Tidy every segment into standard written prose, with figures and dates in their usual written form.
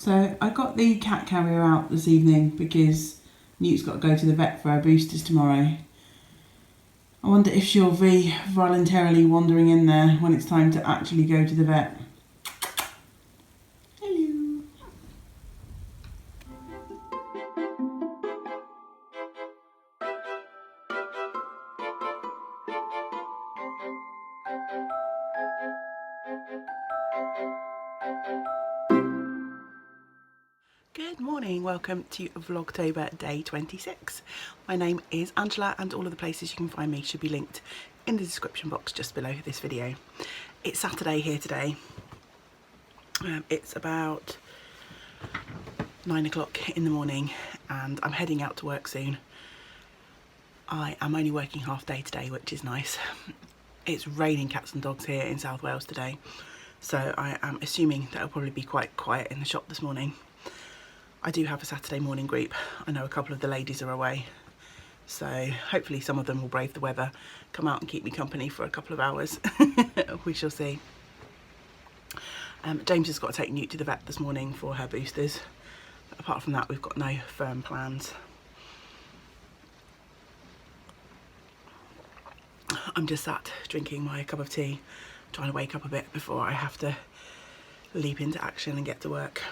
So I got the cat carrier out this evening because Newt's got to go to the vet for her boosters tomorrow. I wonder if she'll be voluntarily wandering in there when it's time to actually go to the vet. Hello. Good morning, welcome to Vlogtober Day 26. My name is Angela and all of the places you can find me should be linked in the description box just below this video. It's Saturday here today. It's about 9 o'clock in the morning and I'm heading out to work soon. I am only working half day today, which is nice. It's raining cats and dogs here in South Wales today, so I am assuming that it'll probably be quite quiet in the shop this morning. I do have a Saturday morning group. I know a couple of the ladies are away, so hopefully some of them will brave the weather, come out and keep me company for a couple of hours. We shall see. James has got to take Newt to the vet this morning for her boosters. Apart from that, we've got no firm plans. I'm just sat drinking my cup of tea, trying to wake up a bit before I have to leap into action and get to work.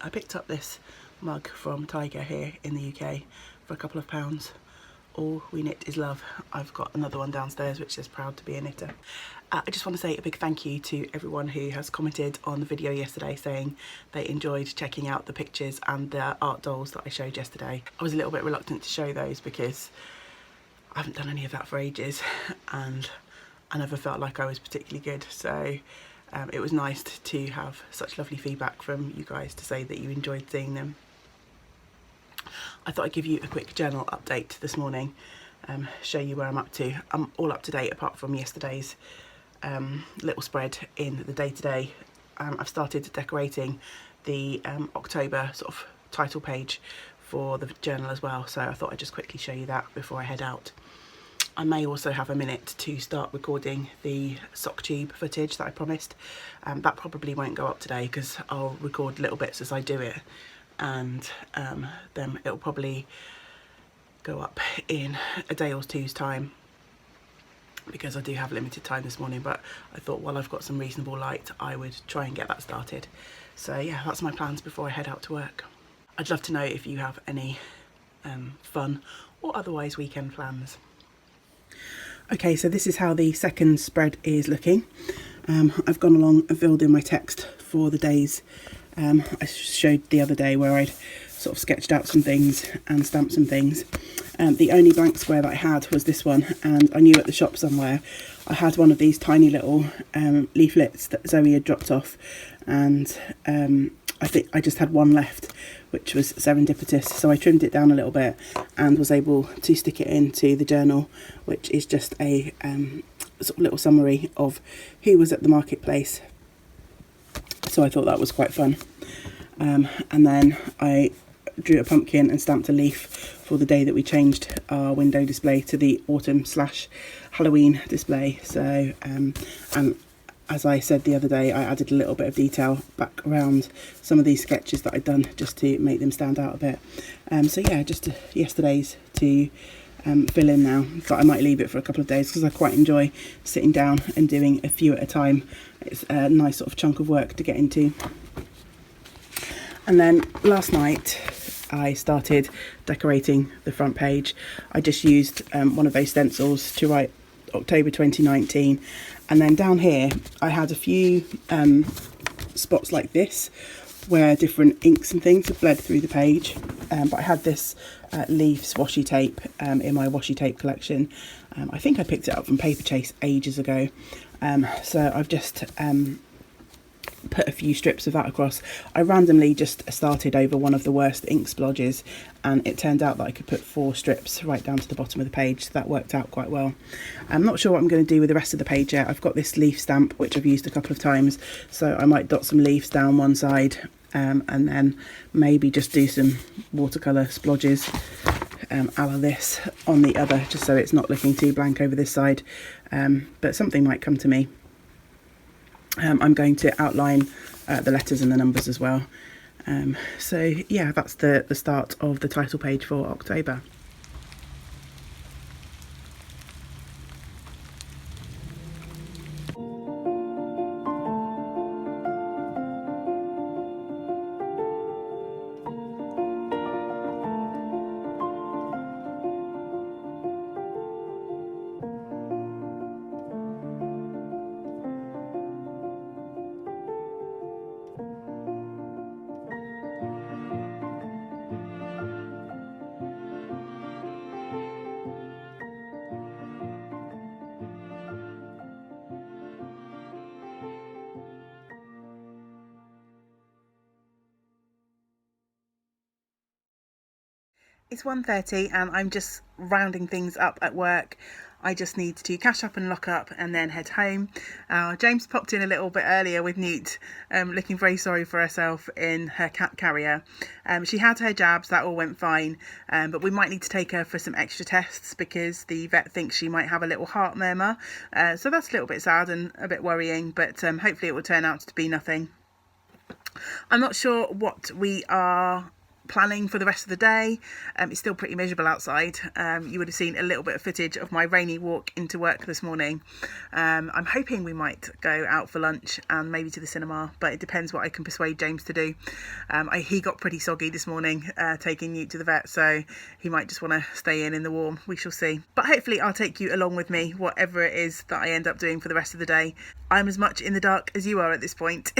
I picked up this mug from Tiger here in the UK for a couple of pounds. All we knit is love. I've got another one downstairs which says proud to be a knitter. I just want to say a big thank you to everyone who has commented on the video yesterday saying they enjoyed checking out the pictures and the art dolls that I showed yesterday. I was a little bit reluctant to show those because I haven't done any of that for ages and I never felt like I was particularly good, so it was nice to have such lovely feedback from you guys to say that you enjoyed seeing them. I thought I'd give you a quick journal update this morning, show you where I'm up to. I'm all up to date apart from yesterday's little spread in the day-to-day. I've started decorating the October sort of title page for the journal as well, so I thought I'd just quickly show you that before I head out. I may also have a minute to start recording the sock tube footage that I promised. That probably won't go up today because I'll record little bits as I do it, and then it'll probably go up in a day or two's time because I do have limited time this morning, but I thought while I've got some reasonable light I would try and get that started. So yeah, that's my plans before I head out to work. I'd love to know if you have any fun or otherwise weekend plans. Okay, so this is how the second spread is looking. I've gone along and filled in my text for the days I showed the other day where I'd sort of sketched out some things and stamped some things. The only blank square that I had was this one, and I knew at the shop somewhere I had one of these tiny little leaflets that Zoe had dropped off, and I think I just had one left, which was serendipitous, so I trimmed it down a little bit and was able to stick it into the journal, which is just a sort of little summary of who was at the marketplace. So I thought that was quite fun. And then I drew a pumpkin and stamped a leaf for the day that we changed our window display to the autumn/Halloween display. So and as I said the other day, I added a little bit of detail back around some of these sketches that I'd done just to make them stand out a bit. So yeah, just yesterday's to fill in now, but I might leave it for a couple of days because I quite enjoy sitting down and doing a few at a time. It's a nice sort of chunk of work to get into. And then last night I started decorating the front page. I just used one of those stencils to write October 2019, and then down here I had a few spots like this where different inks and things have bled through the page, but I had this Leafs washi tape in my washi tape collection. I think I picked it up from Paper Chase ages ago, so I've just put a few strips of that across. I randomly just started over one of the worst ink splodges, and it turned out that I could put 4 strips right down to the bottom of the page, so that worked out quite well. I'm not sure what I'm going to do with the rest of the page yet. I've got this leaf stamp which I've used a couple of times, so I might dot some leaves down one side, and then maybe just do some watercolour splodges a la this on the other, just so it's not looking too blank over this side, but something might come to me. I'm going to outline the letters and the numbers as well, So yeah, that's the start of the title page for October. It's 1:30 and I'm just rounding things up at work. I just need to cash up and lock up and then head home. James popped in a little bit earlier with Newt, looking very sorry for herself in her cat carrier. She had her jabs, that all went fine, but we might need to take her for some extra tests because the vet thinks she might have a little heart murmur. So that's a little bit sad and a bit worrying, but hopefully it will turn out to be nothing. I'm not sure what we are planning for the rest of the day. It's still pretty miserable outside. You would have seen a little bit of footage of my rainy walk into work this morning. I'm hoping we might go out for lunch and maybe to the cinema, but it depends what I can persuade James to do. He got pretty soggy this morning taking Newt to the vet, so he might just want to stay in the warm. We shall see, but hopefully I'll take you along with me whatever it is that I end up doing for the rest of the day. I'm as much in the dark as you are at this point.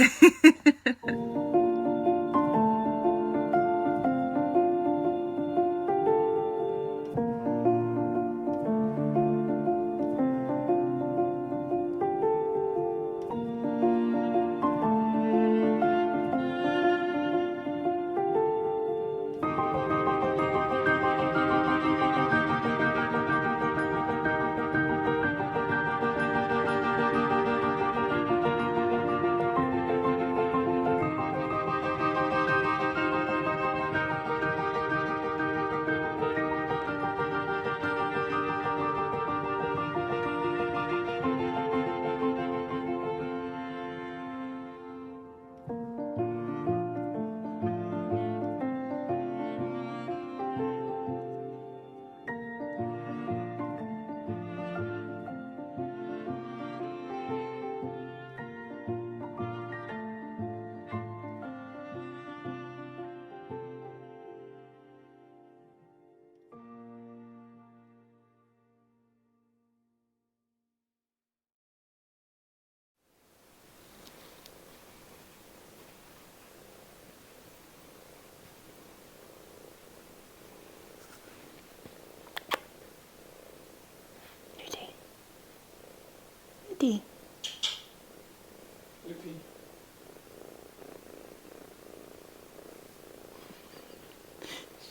Nudie.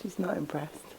She's not impressed.